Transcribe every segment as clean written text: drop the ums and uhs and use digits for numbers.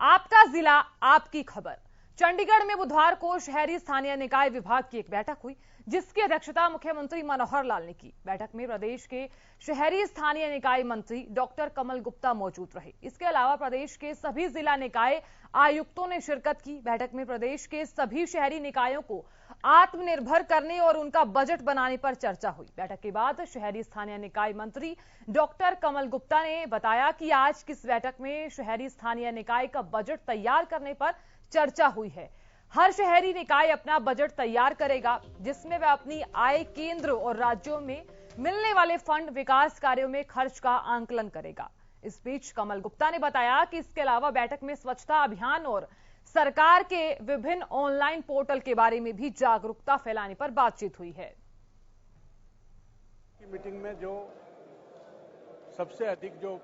आपका जिला आपकी खबर। चंडीगढ़ में बुधवार को शहरी स्थानीय निकाय विभाग की एक बैठक हुई, जिसकी अध्यक्षता मुख्यमंत्री मनोहर लाल ने की। बैठक में प्रदेश के शहरी स्थानीय निकाय मंत्री डॉक्टर कमल गुप्ता मौजूद रहे। इसके अलावा प्रदेश के सभी जिला निकाय आयुक्तों ने शिरकत की। बैठक में प्रदेश के सभी शहरी निकायों को आत्मनिर्भर करने और उनका बजट बनाने पर चर्चा हुई। बैठक के बाद शहरी स्थानीय निकाय मंत्री डॉक्टर कमल गुप्ता ने बताया कि आज की इस बैठक में शहरी स्थानीय निकाय का बजट तैयार करने पर चर्चा हुई है। हर शहरी निकाय अपना बजट तैयार करेगा, जिसमें वह अपनी आय केंद्र और राज्यों में मिलने वाले फंड विकास कार्यों में खर्च का आंकलन करेगा। इस बीच कमल गुप्ता ने बताया कि इसके अलावा बैठक में स्वच्छता अभियान और सरकार के विभिन्न ऑनलाइन पोर्टल के बारे में भी जागरूकता फैलाने पर बातचीत हुई है। मीटिंग में जो सबसे अधिक जो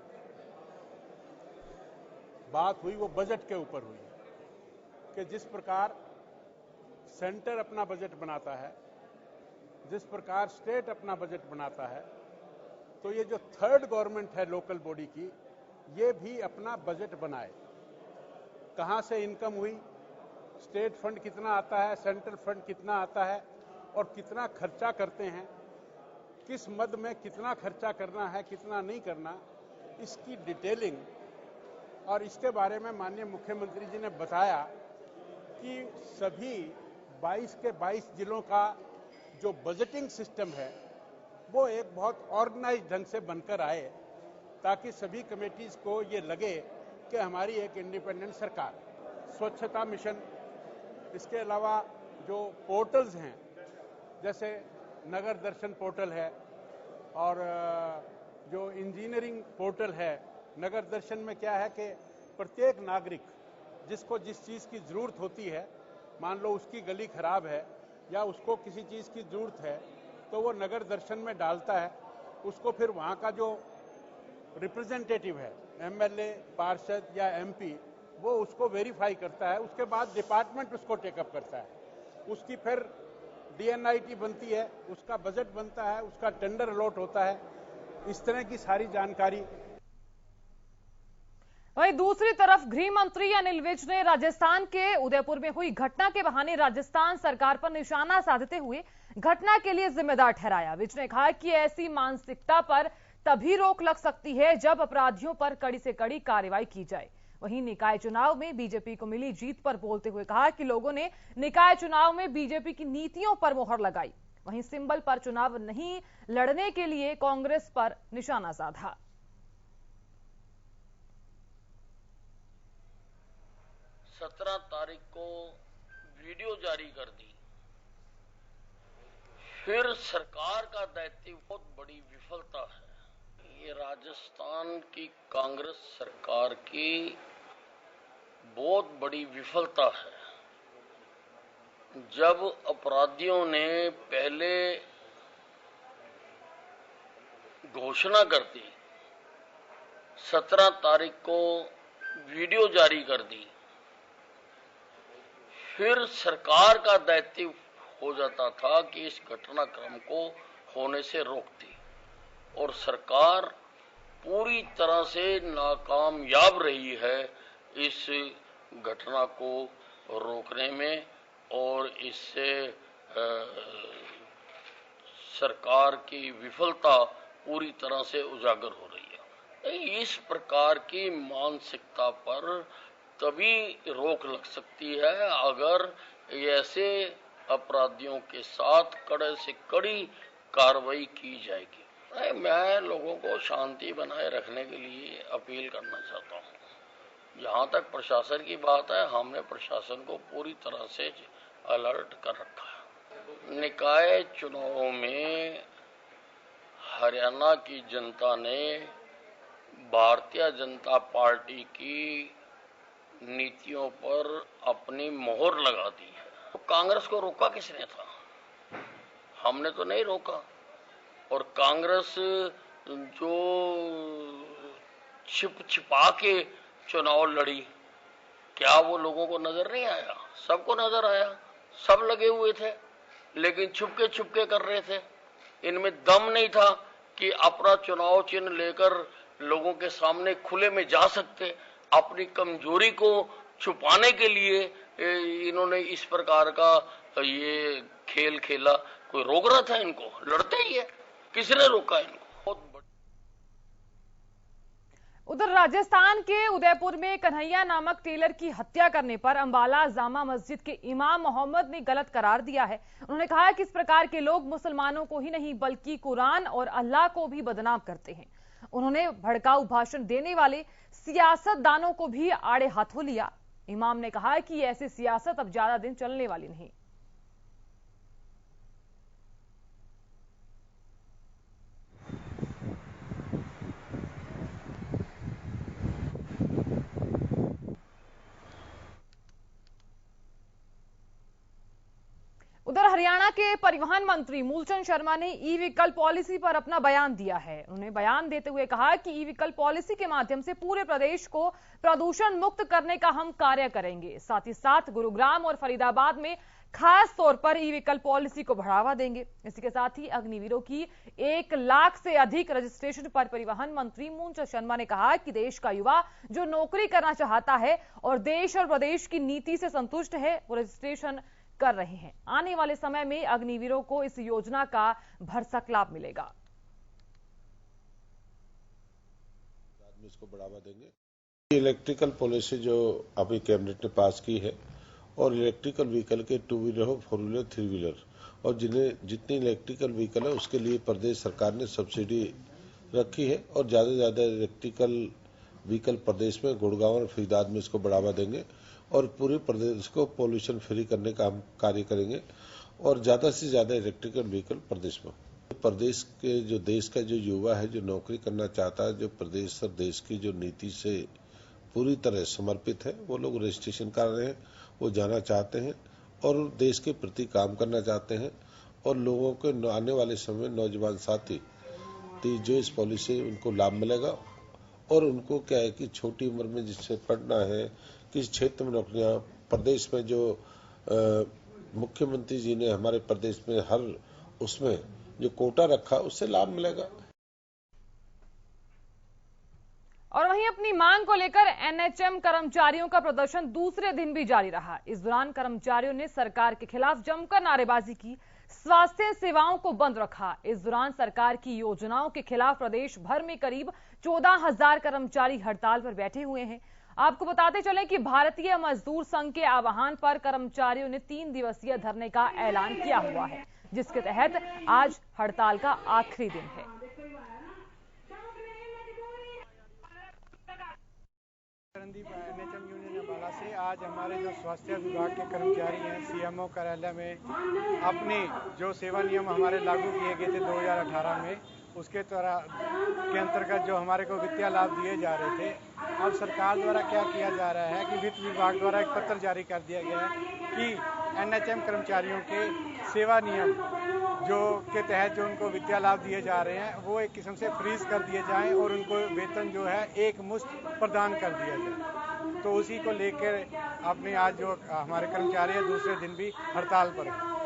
बात हुई वो बजट के ऊपर हुई कि जिस प्रकार सेंटर अपना बजट बनाता है, जिस प्रकार स्टेट अपना बजट बनाता है, तो ये जो थर्ड गवर्नमेंट है लोकल बॉडी की, ये भी अपना बजट बनाए। कहां से इनकम हुई, स्टेट फंड कितना आता है, सेंट्रल फंड कितना आता है और कितना खर्चा करते हैं, किस मद में कितना खर्चा करना है, कितना नहीं करना, इसकी डिटेलिंग। और इसके बारे में माननीय मुख्यमंत्री जी ने बताया कि सभी 22 के 22 जिलों का जो बजटिंग सिस्टम है वो एक बहुत ऑर्गेनाइज्ड ढंग से बनकर आए, ताकि सभी कमेटीज को ये लगे कि हमारी एक इंडिपेंडेंट सरकार। स्वच्छता मिशन, इसके अलावा जो पोर्टल्स हैं जैसे नगर दर्शन पोर्टल है और जो इंजीनियरिंग पोर्टल है। नगर दर्शन में क्या है कि प्रत्येक नागरिक जिसको जिस चीज़ की ज़रूरत होती है, मान लो उसकी गली खराब है या उसको किसी चीज़ की ज़रूरत है, तो वो नगर दर्शन में डालता है। उसको फिर वहाँ का जो रिप्रेजेंटेटिव है, एमएलए, पार्षद या एमपी, वो उसको वेरीफाई करता है। उसके बाद डिपार्टमेंट उसको टेकअप करता है, उसकी फिर डीएनआईटी बनती है, उसका बजट बनता है, उसका टेंडर अलॉट होता है। इस तरह की सारी जानकारी। वहीं दूसरी तरफ गृह मंत्री अनिल विज ने राजस्थान के उदयपुर में हुई घटना के बहाने राजस्थान सरकार पर निशाना साधते हुए घटना के लिए जिम्मेदार ठहराया। विज ने कहा कि ऐसी मानसिकता पर तभी रोक लग सकती है जब अपराधियों पर कड़ी से कड़ी कार्रवाई की जाए। वहीं निकाय चुनाव में बीजेपी को मिली जीत पर बोलते हुए कहा कि लोगों ने निकाय चुनाव में बीजेपी की नीतियों पर मोहर लगाई। वहीं सिंबल पर चुनाव नहीं लड़ने के लिए कांग्रेस पर निशाना साधा। 17 तारीख को वीडियो जारी कर दी। फिर सरकार का दायित्व बहुत बड़ी विफलता है। ये राजस्थान की कांग्रेस सरकार की बहुत बड़ी विफलता है। जब अपराधियों ने पहले घोषणा कर दी, 17 तारीख को वीडियो जारी कर दी, फिर सरकार का दायित्व हो जाता था कि इस घटनाक्रम को होने से रोकती, और सरकार पूरी तरह से नाकामयाब रही है इस घटना को रोकने में, और इससे सरकार की विफलता पूरी तरह से उजागर हो रही है। इस प्रकार की मानसिकता पर तभी रोक लग सकती है अगर ऐसे अपराधियों के साथ कड़े से कड़ी कार्रवाई की जाएगी। मैं लोगों को शांति बनाए रखने के लिए अपील करना चाहता हूं। जहां तक प्रशासन की बात है, हमने प्रशासन को पूरी तरह से अलर्ट कर रखा है। निकाय चुनावों में हरियाणा की जनता ने भारतीय जनता पार्टी की नीतियों पर अपनी मोहर लगा दी है। तो कांग्रेस को रोका किसने था? हमने तो नहीं रोका। और कांग्रेस जो छिपा के चुनाव लड़ी, क्या वो लोगों को नजर नहीं आया? सबको नजर आया, सब लगे हुए थे, लेकिन छुपके कर रहे थे। इनमें दम नहीं था कि अपना चुनाव चिन्ह लेकर लोगों के सामने खुले में जा सकते। अपनी कमजोरी को छुपाने के लिए इन्होंने इस प्रकार का ये खेल खेला। कोई रोक रहा था इनको? लड़ते ही है, किसने रोका इनको? उधर राजस्थान के उदयपुर में कन्हैया नामक टेलर की हत्या करने पर अंबाला जामा मस्जिद के इमाम मोहम्मद ने गलत करार दिया है। उन्होंने कहा कि इस प्रकार के लोग मुसलमानों को ही नहीं बल्कि कुरान और अल्लाह को भी बदनाम करते हैं। उन्होंने भड़काऊ भाषण देने वाले सियासतदानों को भी आड़े हाथों लिया। इमाम ने कहा कि ऐसी सियासत अब ज्यादा दिन चलने वाली नहीं। उधर हरियाणा के परिवहन मंत्री मूलचंद शर्मा ने ई व्हीकल पॉलिसी पर अपना बयान दिया है। उन्होंने बयान देते हुए कहा कि ई व्हीकल पॉलिसी के माध्यम से पूरे प्रदेश को प्रदूषण मुक्त करने का हम कार्य करेंगे। साथ ही साथ गुरुग्राम और फरीदाबाद में खास तौर पर ई व्हीकल पॉलिसी को बढ़ावा देंगे। इसी के साथ ही अग्निवीरों की 1 लाख से अधिक रजिस्ट्रेशन पर परिवहन मंत्री मूलचंद शर्मा ने कहा कि देश का युवा जो नौकरी करना चाहता है और देश और प्रदेश की नीति से संतुष्ट है वो रजिस्ट्रेशन कर रहे हैं। आने वाले समय में अग्निवीरों को इस योजना का भरसक लाभ मिलेगा। इसको बढ़ावा देंगे। इलेक्ट्रिकल पॉलिसी जो अभी कैबिनेट ने पास की है और इलेक्ट्रिकल व्हीकल के 2 व्हीलर हो, 4 व्हीलर, 3 व्हीलर और जितनी इलेक्ट्रिकल व्हीकल है उसके लिए प्रदेश सरकार ने सब्सिडी रखी है और ज्यादा से ज्यादा इलेक्ट्रिकल व्हीकल प्रदेश में गुड़गांव और फरीदाबाद में इसको बढ़ावा देंगे और पूरे प्रदेश को पोल्यूशन फ्री करने का हम कार्य करेंगे और ज्यादा से ज्यादा इलेक्ट्रिकल व्हीकल प्रदेश में। प्रदेश के जो देश का जो युवा है जो नौकरी करना चाहता है, जो प्रदेश और देश की जो नीति से पूरी तरह समर्पित है, वो लोग रजिस्ट्रेशन कर रहे हैं, वो जाना चाहते हैं और देश के प्रति काम करना चाहते हैं और लोगों के आने वाले समय नौजवान साथी जो इस पॉलिसी से उनको लाभ मिलेगा और उनको क्या है कि छोटी उम्र में जिससे पढ़ना है, किस क्षेत्र में नौकरियां, प्रदेश में जो मुख्यमंत्री जी ने हमारे प्रदेश में हर उसमें जो कोटा रखा उससे लाभ मिलेगा। और वहीं अपनी मांग को लेकर एनएचएम कर्मचारियों का प्रदर्शन दूसरे दिन भी जारी रहा। इस दौरान कर्मचारियों ने सरकार के खिलाफ जमकर नारेबाजी की, स्वास्थ्य सेवाओं को बंद रखा। इस दौरान सरकार की योजनाओं के खिलाफ प्रदेश भर में करीब 14,000 कर्मचारी हड़ताल पर बैठे हुए हैं। आपको बताते चलें कि भारतीय मजदूर संघ के आह्वान पर कर्मचारियों ने 3 दिवसीय धरने का ऐलान किया हुआ है, जिसके तहत आज हड़ताल का आखिरी दिन है। एनएचएम यूनियन अंबाला से आज हमारे जो स्वास्थ्य विभाग के कर्मचारी हैं सीएमओ कार्यालय में अपनी जो सेवा नियम हमारे लागू किए गए थे 2018 में, उसके के अंतर्गत जो हमारे को वित्तीय लाभ दिए जा रहे थे, अब सरकार द्वारा क्या किया जा रहा है कि वित्त विभाग द्वारा एक पत्र जारी कर दिया गया है कि एनएचएम कर्मचारियों के सेवा नियम जो के तहत जो उनको वित्तीय लाभ दिए जा रहे हैं वो एक किस्म से फ्रीज कर दिए जाएं और उनको वेतन जो है एक मुश्त प्रदान कर दिया जाए। तो उसी को लेकर अपने आज जो हमारे कर्मचारी हैं दूसरे दिन भी हड़ताल पर हैं।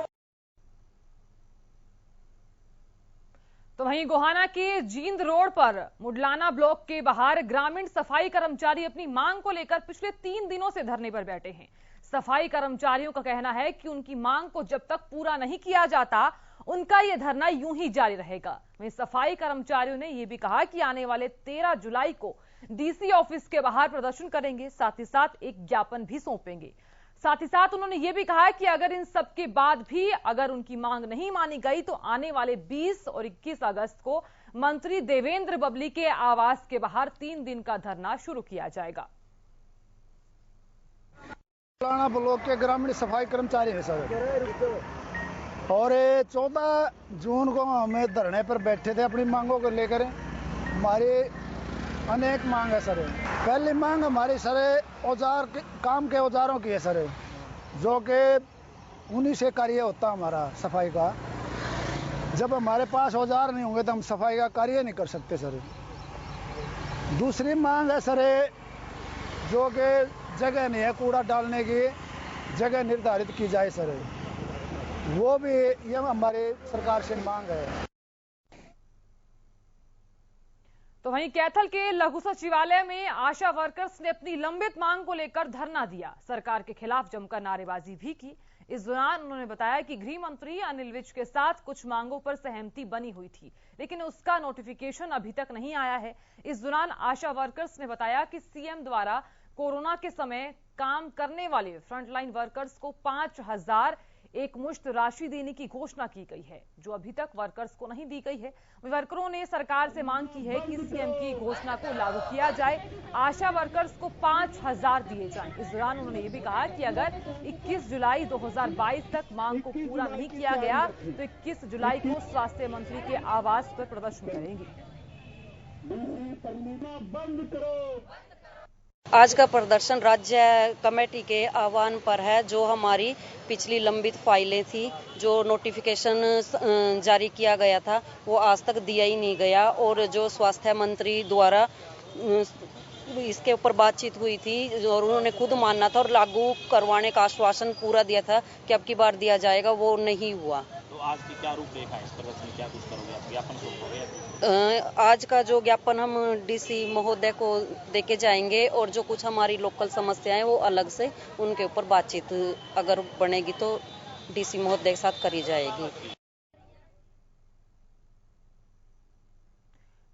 तो वहीं गोहाना के जींद रोड पर मुडलाना ब्लॉक के बाहर ग्रामीण सफाई कर्मचारी अपनी मांग को लेकर पिछले 3 दिनों से धरने पर बैठे हैं। सफाई कर्मचारियों का कहना है कि उनकी मांग को जब तक पूरा नहीं किया जाता उनका यह धरना यूं ही जारी रहेगा। वहीं सफाई कर्मचारियों ने यह भी कहा कि आने वाले 13 जुलाई को डीसी ऑफिस के बाहर प्रदर्शन करेंगे, साथ ही साथ एक ज्ञापन भी सौंपेंगे। साथ ही साथ उन्होंने ये भी कहा कि अगर इन सब के बाद भी अगर उनकी मांग नहीं मानी गई तो आने वाले 20 और 21 अगस्त को मंत्री देवेंद्र बबली के आवास के बाहर 3 दिन का धरना शुरू किया जाएगा। मुडलाना ब्लॉक के ग्रामीण सफाई कर्मचारी हैं सर, और 14 जून को हमें धरने पर बैठे थे अपनी मांगों को लेकर। हमारी अनेक मांग है सर। पहली मांग हमारी सर औजार काम के औजारों की है सर, जो कि उन्हीं से कार्य होता हमारा सफाई का। जब हमारे पास औजार नहीं होंगे तो हम सफाई का कार्य नहीं कर सकते सर। दूसरी मांग है सर जो कि जगह नहीं है कूड़ा डालने की, जगह निर्धारित की जाए सर, वो भी ये हमारी सरकार से मांग है। तो वहीं कैथल के लघु सचिवालय में आशा वर्कर्स ने अपनी लंबित मांग को लेकर धरना दिया। सरकार के खिलाफ जमकर नारेबाजी भी की। इस दौरान उन्होंने बताया कि गृह मंत्री अनिल विज के साथ कुछ मांगों पर सहमति बनी हुई थी, लेकिन उसका नोटिफिकेशन अभी तक नहीं आया है। इस दौरान आशा वर्कर्स ने बताया कि सीएम द्वारा कोरोना के समय काम करने वाले फ्रंटलाइन वर्कर्स को 5,000 एक मुश्त राशि देने की घोषणा की गई है, जो अभी तक वर्कर्स को नहीं दी गई है। वर्करों ने सरकार से मांग की है कि सीएम की घोषणा को लागू किया जाए, आशा वर्कर्स को 5,000 दिए जाएं। इस दौरान उन्होंने ये भी कहा कि अगर 21 जुलाई 2022 तक मांग को पूरा नहीं किया गया तो 21 जुलाई को स्वास्थ्य मंत्री के आवास पर प्रदर्शन करेंगे। आज का प्रदर्शन राज्य कमेटी के आह्वान पर है। जो हमारी पिछली लंबित फाइलें थी, जो नोटिफिकेशन जारी किया गया था, वो आज तक दिया ही नहीं गया। और जो स्वास्थ्य मंत्री द्वारा इसके ऊपर बातचीत हुई थी और उन्होंने खुद मानना था और लागू करवाने का आश्वासन पूरा दिया था कि अब की बार दिया जाएगा, वो नहीं हुआ। तो आज की क्या रूपरेखा है इस प्रदर्शन में, क्या कुछ करोगे आप? ज्ञापन सौंपोगे? आज का जो ज्ञापन हम डीसी महोदय को देके जाएंगे और जो कुछ हमारी लोकल समस्याएं वो अलग से उनके ऊपर बातचीत अगर बनेगी तो डीसी महोदय के साथ करी जाएगी।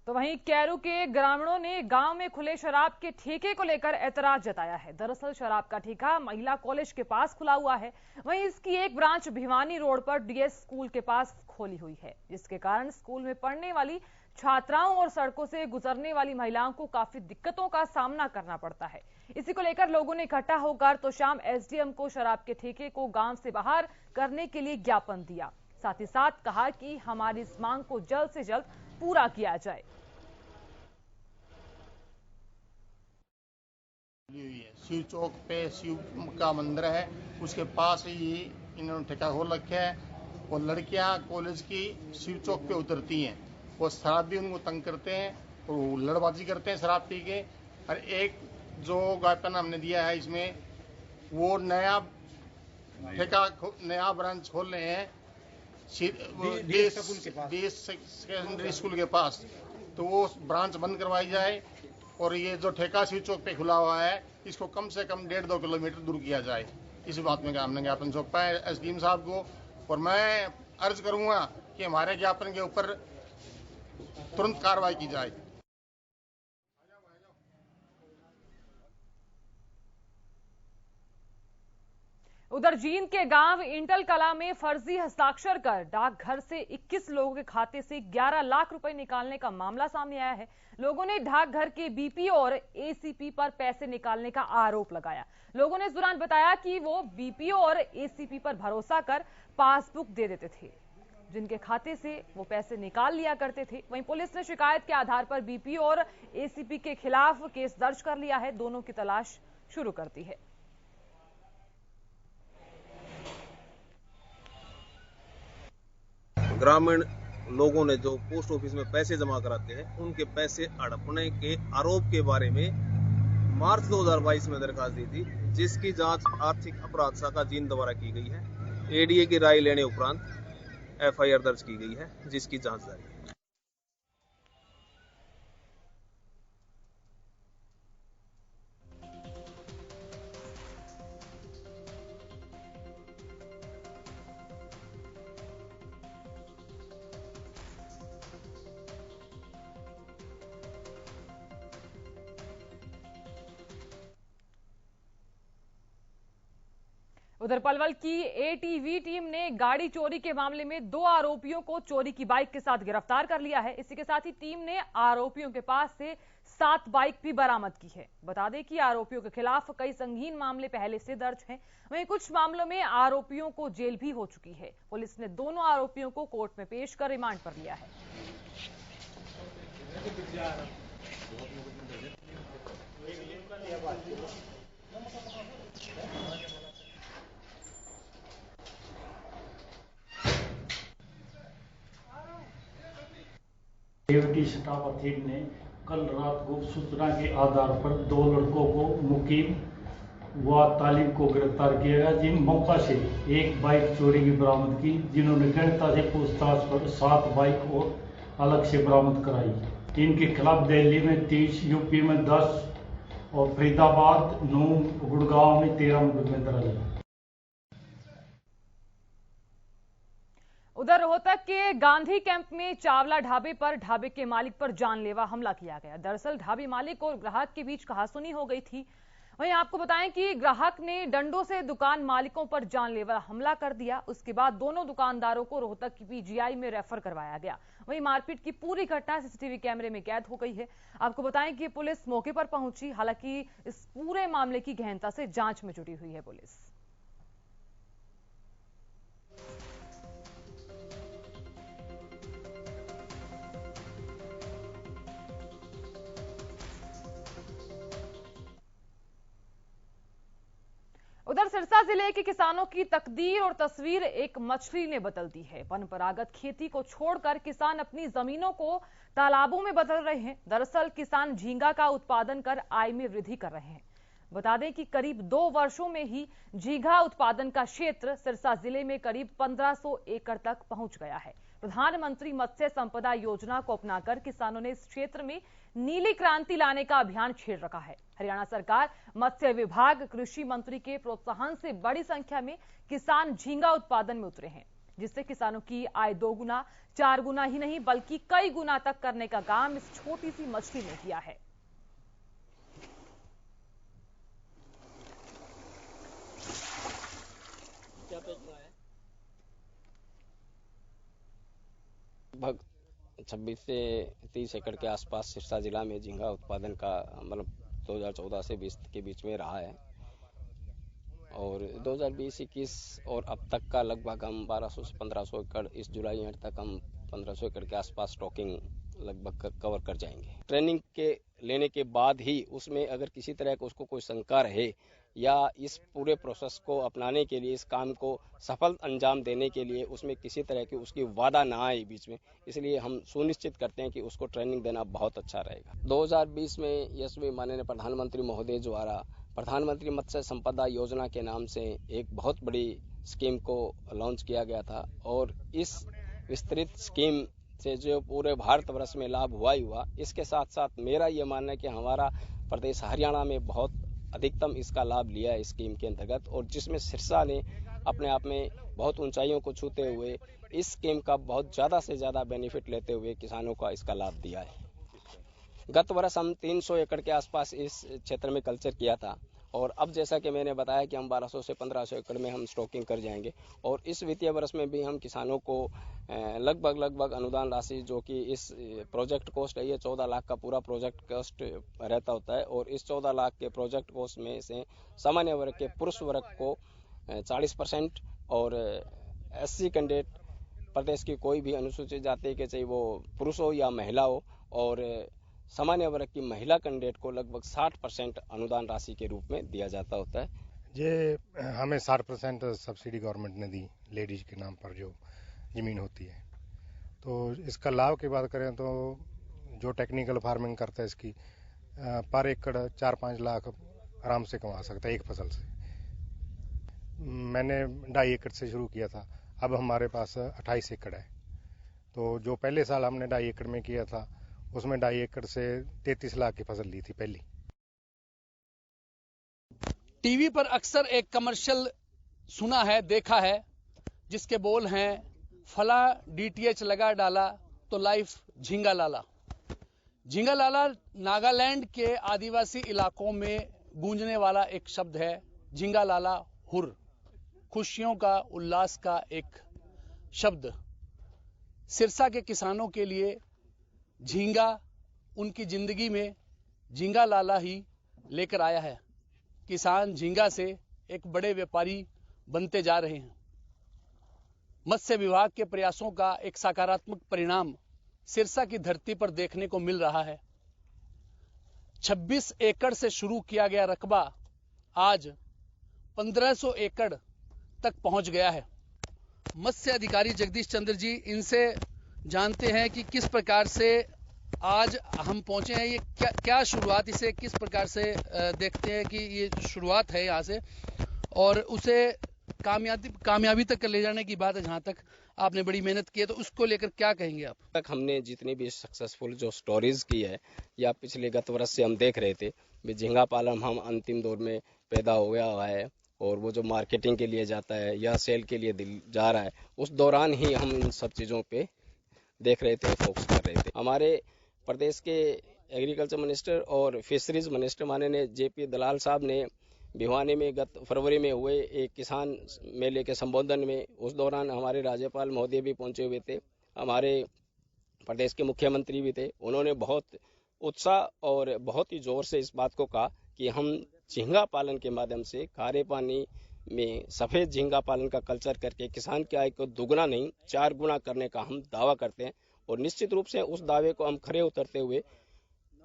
तो वहीं कैरू के ग्रामीणों ने गांव में खुले शराब के ठेके को लेकर ऐतराज जताया है। दरअसल शराब का ठेका महिला कॉलेज के पास खुला हुआ है, वहीं इसकी एक ब्रांच भिवानी रोड पर डीएस स्कूल के पास खोली हुई है, जिसके कारण स्कूल में पढ़ने वाली छात्राओं और सड़कों से गुजरने वाली महिलाओं को काफी दिक्कतों का सामना करना पड़ता है। इसी को लेकर लोगों ने इकट्ठा होकर तो शाम एसडीएम को शराब के ठेके को गांव से बाहर करने के लिए ज्ञापन दिया। साथ ही साथ कहा कि हमारी इस मांग को जल्द से जल्द पूरा किया जाए। शिव चौक पे शिव का मंदिर है, उसके पास ही इन्होंने ठेका खोल रखा है और लड़कियां कॉलेज की शिव चौक पे उतरती हैं और शराब भी उनको तंग करते हैं और वो लड़बाजी करते हैं शराब पी के। और एक जो ज्ञापन हमने दिया है इसमें वो नया ठेका नया ब्रांच खोल रहे हैं सेकेंडरी स्कूल के पास, तो वो ब्रांच बंद करवाई जाए और ये जो ठेका शिव चौक पे खुला हुआ है इसको कम से कम 1.5-2 किलोमीटर दूर किया जाए। इस बात में हमने ज्ञापन सौंपा है एसडीएम साहब को और मैं अर्ज करूंगा कि हमारे ज्ञापन के ऊपर तुरंत कार्रवाई की जाए। उधर जींद के गांव इंटल कला में फर्जी हस्ताक्षर कर डाकघर से 21 लोगों के खाते से 11 लाख रुपए निकालने का मामला सामने आया है। लोगों ने डाकघर के बीपीओ और एसीपी पर पैसे निकालने का आरोप लगाया। लोगों ने इस दौरान बताया कि वो बीपीओ और एसीपी पर भरोसा कर पासबुक दे देते थे, जिनके खाते से वो पैसे निकाल लिया करते थे। वहीं पुलिस ने शिकायत के आधार पर बीपीओ और एसीपी के खिलाफ केस दर्ज कर लिया है। दोनों की तलाश शुरू कर दी है। ग्रामीण लोगों ने जो पोस्ट ऑफिस में पैसे जमा कराते हैं उनके पैसे हड़पने के आरोप के बारे में मार्च 2022 में दरखास्त दी थी, जिसकी जांच आर्थिक अपराध शाखा जींद द्वारा की गई है। एडीए की राय लेने उपरांत एफआईआर दर्ज की गई है, जिसकी जांच जारी है। उधर पलवल की एटीवी टीम ने गाड़ी चोरी के मामले में 2 आरोपियों को चोरी की बाइक के साथ गिरफ्तार कर लिया है। इसी के साथ ही टीम ने आरोपियों के पास से 7 बाइक भी बरामद की है। बता दें कि आरोपियों के खिलाफ कई संगीन मामले पहले से दर्ज हैं। वहीं कुछ मामलों में आरोपियों को जेल भी हो चुकी है। पुलिस ने दोनों आरोपियों को कोर्ट में पेश कर रिमांड पर लिया है। डेविटी स्टाफ अथीन ने कल रात को सूचना के आधार पर 2 लड़कों को मुकीम व तालिब को गिरफ्तार किया गया, जिन मौका से एक बाइक चोरी की बरामद की, जिन्होंने गहनता से पूछताछ पर 7 बाइक और अलग से बरामद कराई। इनके खिलाफ दिल्ली में 30, यूपी में 10 और फरीदाबाद, 9, गुड़गांव में 13 मुकदमे दर्ज हैं। उधर रोहतक के गांधी कैंप में चावला ढाबे पर ढाबे के मालिक पर जानलेवा हमला किया गया। दरअसल ढाबे मालिक और ग्राहक के बीच कहासुनी हो गई थी। वहीं आपको बताएं कि ग्राहक ने डंडों से दुकान मालिकों पर जानलेवा हमला कर दिया। उसके बाद दोनों दुकानदारों को रोहतक की पीजीआई में रेफर करवाया गया। वहीं मारपीट की पूरी घटना सीसीटीवी कैमरे में कैद हो गई है। आपको बताएं कि पुलिस मौके पर पहुंची। हालांकि इस पूरे मामले की गहनता से जांच में जुटी हुई है पुलिस। उधर सिरसा जिले के किसानों की तकदीर और तस्वीर एक मछली ने बदल दी है। परंपरागत खेती को छोड़कर किसान अपनी जमीनों को तालाबों में बदल रहे हैं। दरअसल किसान झींगा का उत्पादन कर आय में वृद्धि कर रहे हैं। बता दें कि करीब 2 वर्षों में ही झींगा उत्पादन का क्षेत्र सिरसा जिले में करीब 1500 एकड़ तक पहुंच गया है। प्रधानमंत्री मत्स्य संपदा योजना को अपनाकर किसानों ने इस क्षेत्र में नीली क्रांति लाने का अभियान छेड़ रखा है। हरियाणा सरकार, मत्स्य विभाग, कृषि मंत्री के प्रोत्साहन से बड़ी संख्या में किसान झींगा उत्पादन में उतरे हैं, जिससे किसानों की आय 2 गुना, 4 गुना ही नहीं बल्कि कई गुना तक करने का काम इस छोटी सी मछली ने किया है। लगभग 26 से 30 एकड़ के आसपास सिरसा जिला में झींगा उत्पादन का मतलब 2014 से 20 के बीच में रहा है और 2020-21 और अब तक का लगभग हम 1200 से 1500 एकड़, इस जुलाई एंड तक हम 1500 एकड़ के आसपास स्टॉकिंग लगभग कवर कर जाएंगे। ट्रेनिंग के लेने के बाद ही उसमें अगर किसी तरह का उसको कोई शंका रहे या इस पूरे प्रोसेस को अपनाने के लिए, इस काम को सफल अंजाम देने के लिए उसमें किसी तरह की उसकी वादा ना आए बीच में, इसलिए हम सुनिश्चित करते हैं कि उसको ट्रेनिंग देना बहुत अच्छा रहेगा। 2020 में यशस्वी माननीय प्रधानमंत्री महोदय द्वारा प्रधानमंत्री मत्स्य संपदा योजना के नाम से एक बहुत बड़ी स्कीम को लॉन्च किया गया था और इस विस्तृत स्कीम से जो पूरे भारतवर्ष में लाभ हुआ ही हुआ। इसके साथ साथ मेरा ये मानना है कि हमारा प्रदेश हरियाणा में बहुत अधिकतम इसका लाभ लिया है स्कीम के अंतर्गत, और जिसमें सिरसा ने अपने आप में बहुत ऊंचाइयों को छूते हुए इस स्कीम का बहुत ज़्यादा से ज़्यादा बेनिफिट लेते हुए किसानों का इसका लाभ दिया है। गत वर्ष हम 300 एकड़ के आसपास इस क्षेत्र में कल्चर किया था और अब जैसा कि मैंने बताया कि हम 1200 से 1500 एकड़ में हम स्टॉकिंग कर जाएंगे और इस वित्तीय वर्ष में भी हम किसानों को लगभग अनुदान राशि जो कि इस प्रोजेक्ट कॉस्ट है, ये 14 लाख का पूरा प्रोजेक्ट कॉस्ट रहता होता है और इस 14 लाख के प्रोजेक्ट कॉस्ट में से सामान्य वर्ग के पुरुष वर्ग को 40% और SC कैंडिडेट प्रदेश की कोई भी अनुसूचित जाति के चाहे वो पुरुष हो या महिला हो और सामान्य वर्ग की महिला कैंडिडेट को लगभग 60% अनुदान राशि के रूप में दिया जाता होता है। ये हमें 60% सब्सिडी गवर्नमेंट ने दी लेडीज के नाम पर जो ज़मीन होती है। तो इसका लाभ की बात करें तो जो टेक्निकल फार्मिंग करता है इसकी पर एकड़ 4-5 लाख आराम से कमा सकता है एक फसल से। मैंने 2.5 एकड़ से शुरू किया था, अब हमारे पास 28 एकड़ है। तो जो पहले साल हमने 2.5 एकड़ में किया था उसमें 2.5 एकड़ से 33 लाख की फसल ली थी पहली। टीवी पर अक्सर एक कमर्शियल सुना है, देखा है, जिसके बोल हैं फला DTH लगा डाला तो लाइफ झींगा लाला। झींगा लाला नागालैंड के आदिवासी इलाकों में गूंजने वाला एक शब्द है। झींगा लाला हुर, खुशियों का, उल्लास का एक शब्द। सिरसा के किसानों के लिए झींगा उनकी जिंदगी में झींगा लाला ही लेकर आया है। किसान झींगा से एक बड़े व्यापारी बनते जा रहे हैं। मत्स्य विभाग के प्रयासों का एक सकारात्मक परिणाम सिरसा की धरती पर देखने को मिल रहा है। 26 एकड़ से शुरू किया गया रकबा आज 1500 एकड़ तक पहुंच गया है। मत्स्य अधिकारी जगदीश चंद्र जी, इनसे जानते हैं कि किस प्रकार से आज हम पहुंचे हैं। ये क्या शुरुआत, इसे किस प्रकार से देखते हैं कि ये शुरुआत है यहाँ से, और उसे कामयाबी तक ले जाने की बात है, जहां तक आपने बड़ी मेहनत की है, तो उसको लेकर क्या कहेंगे आप? तक हमने जितनी भी सक्सेसफुल जो स्टोरीज की है, या पिछले गत वर्ष से हम देख रहे थे झींगा पालन हम अंतिम दौर में पैदा हो गया हुआ है, और वो जो मार्केटिंग के लिए जाता है या सेल के लिए जा रहा है, उस दौरान ही हम इन सब चीज़ों पे देख रहे थे, फोकस कर रहे थे। हमारे प्रदेश के एग्रीकल्चर मिनिस्टर और फिशरीज मिनिस्टर माननीय JP दलाल साहब ने भिवानी में गत फरवरी में हुए एक किसान मेले के संबोधन में, उस दौरान हमारे राज्यपाल महोदय भी पहुंचे हुए थे, हमारे प्रदेश के मुख्यमंत्री भी थे। उन्होंने बहुत उत्साह और बहुत ही जोर से इस बात को कहा कि हम झींगा पालन के माध्यम से खारे पानी में सफेद झींगा पालन का कल्चर करके किसान की आय को दुगना नहीं 4 गुना करने का हम दावा करते हैं, और निश्चित रूप से उस दावे को हम खरे उतरते हुए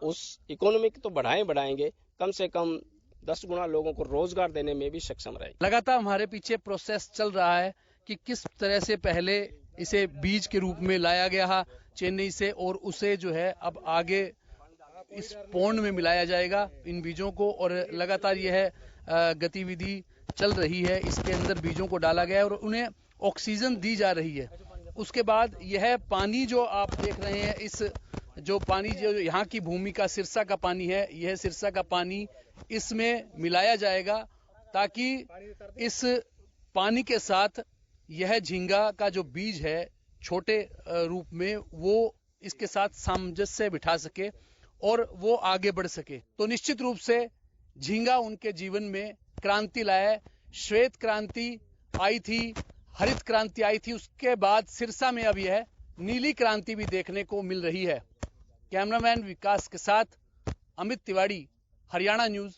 उस इकोनॉमी तो बढ़ाएंगे, कम से कम 10 गुना लोगों को रोजगार देने में भी सक्षम रहे। लगातार हमारे पीछे प्रोसेस चल रहा है कि किस तरह से पहले इसे बीज के रूप में लाया गया चेन्नई से, और उसे जो है अब आगे इस पौंड में मिलाया जाएगा इन बीजों को, और लगातार यह गतिविधि चल रही है। इसके अंदर बीजों को डाला गया है और उन्हें ऑक्सीजन दी जा रही है। उसके बाद यह पानी जो आप देख रहे हैं, इस जो पानी जो यहाँ की भूमि का सिरसा का पानी है, यह सिरसा का पानी इसमें मिलाया जाएगा, ताकि इस पानी के साथ यह झींगा का जो बीज है छोटे रूप में, वो इसके साथ सामंजस्य बिठा सके और वो आगे बढ़ सके। तो निश्चित रूप से झींगा उनके जीवन में क्रांति लाया। श्वेत क्रांति आई थी, हरित क्रांति आई थी, उसके बाद सिरसा में अब यह नीली क्रांति भी देखने को मिल रही है। कैमरामैन विकास के साथ अमित तिवारी, हरियाणा न्यूज,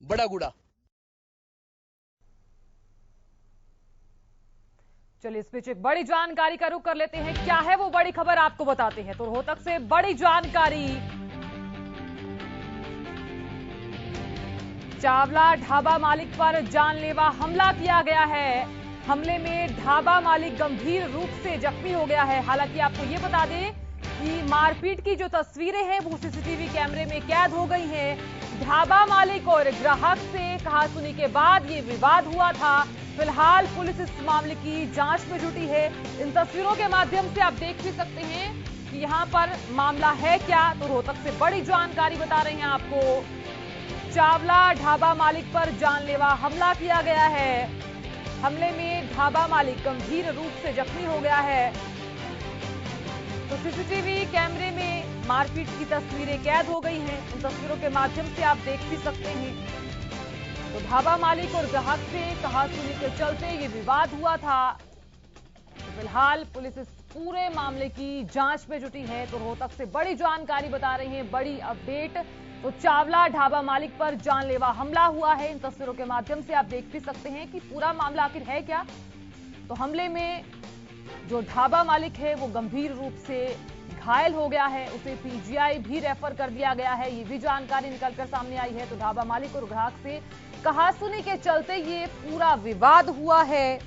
बड़ागुड़ा। चलिए इस बीच एक बड़ी जानकारी का रुख कर लेते हैं। क्या है वो बड़ी खबर, आपको बताते हैं। तो रोहतक से बड़ी जानकारी। चावला ढाबा मालिक पर जानलेवा हमला किया गया है। हमले में ढाबा मालिक गंभीर रूप से जख्मी हो गया है। हालांकि आपको ये बता दें कि मारपीट की जो तस्वीरें हैं वो सीसीटीवी कैमरे में कैद हो गई हैं। ढाबा मालिक और ग्राहक से कहासुनी के बाद ये विवाद हुआ था। फिलहाल पुलिस इस मामले की जांच में जुटी है। इन तस्वीरों के माध्यम से आप देख भी सकते हैं कि यहाँ पर मामला है क्या। तो रोहतक से बड़ी जानकारी बता रहे हैं आपको। चावला ढाबा मालिक पर जानलेवा हमला किया गया है। हमले में ढाबा मालिक गंभीर रूप से जख्मी हो गया है। तो सीसीटीवी कैमरे में मारपीट की तस्वीरें कैद हो गई हैं। उन तस्वीरों के माध्यम से आप देख भी सकते हैं। तो ढाबा मालिक और ग्राहक से कहासुनी के चलते ये विवाद हुआ था। तो फिलहाल पुलिस इस पूरे मामले की जांच में जुटी है। तो रोहतक से बड़ी जानकारी बता रही है, बड़ी अपडेट। तो चावला ढाबा मालिक पर जानलेवा हमला हुआ है। इन तस्वीरों के माध्यम से आप देख भी सकते हैं कि पूरा मामला आखिर है क्या। तो हमले में जो ढाबा मालिक है वो गंभीर रूप से घायल हो गया है। उसे PGI भी रेफर कर दिया गया है। ये भी जानकारी निकलकर सामने आई है। तो ढाबा मालिक और ग्राहक से कहासुनी के चलते ये पूरा विवाद हुआ है।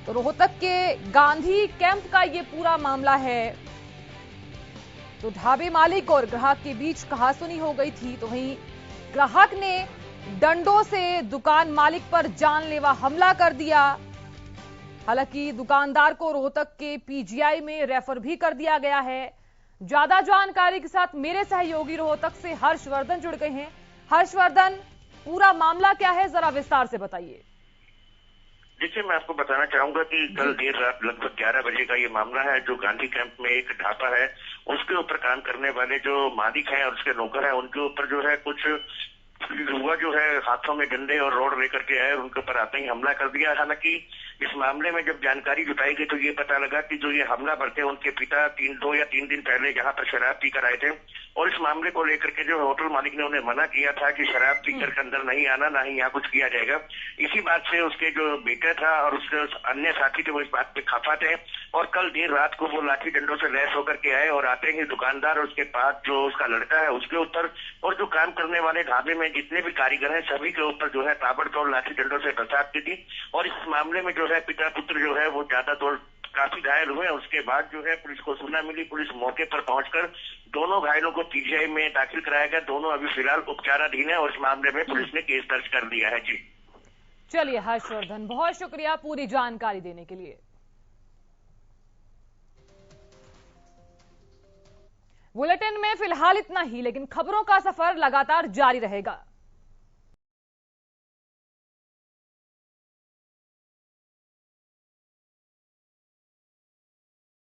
तो रोहतक के गांधी कैंप का ये पूरा मामला है। तो ढाबे मालिक और ग्राहक के बीच कहासुनी हो गई थी। तो वहीं ग्राहक ने डंडों से दुकान मालिक पर जानलेवा हमला कर दिया। हालांकि दुकानदार को रोहतक के PGI में रेफर भी कर दिया गया है। ज्यादा जानकारी के साथ मेरे सहयोगी रोहतक से हर्षवर्धन जुड़ गए हैं। हर्षवर्धन, पूरा मामला क्या है, जरा विस्तार से बताइए। देखिए, मैं आपको बताना चाहूंगा कि कल देर रात लगभग 11 बजे का ये मामला है। जो गांधी कैंप में एक ढाबा है, उसके ऊपर काम करने वाले जो मालिक हैं और उसके नौकर हैं, उनके ऊपर जो है कुछ युवा जो है हाथों में डंडे और रोड लेकर के आए, उनके ऊपर आते ही हमला कर दिया। हालांकि इस मामले में जब जानकारी जुटाई गई तो ये पता लगा कि जो ये हमलावर थे उनके पिता 2 या 3 दिन पहले यहाँ पर शराब पीकर आए थे, और इस मामले को लेकर के जो होटल मालिक ने उन्हें मना किया था कि शराब पीकर के अंदर नहीं आना, ना ही यहाँ कुछ किया जाएगा। इसी बात से उसके जो बेटा था और उसके अन्य साथी थे वो इस बात पे खफा थे, और कल देर रात को वो लाठी डंडों से लैस होकर के आए और आते ही दुकानदार और उसके पास जो उसका लड़का है उसके ऊपर और जो काम करने वाले ढाबे में जितने भी कारीगर हैं सभी के ऊपर जो है ताबड़तोड़ लाठी डंडों से बरसात की थी। और इस मामले में जो है पिता पुत्र जो है वो ज्यादा तौर काफी घायल हुए। उसके बाद जो है पुलिस को सूचना मिली, पुलिस मौके पर पहुंचकर दोनों घायलों को PGI में दाखिल कराया गया। दोनों अभी फिलहाल उपचाराधीन है और इस मामले में पुलिस ने केस दर्ज कर दिया है। जी चलिए हर्षवर्धन, बहुत शुक्रिया पूरी जानकारी देने के लिए। बुलेटिन में फिलहाल इतना ही, लेकिन खबरों का सफर लगातार जारी रहेगा।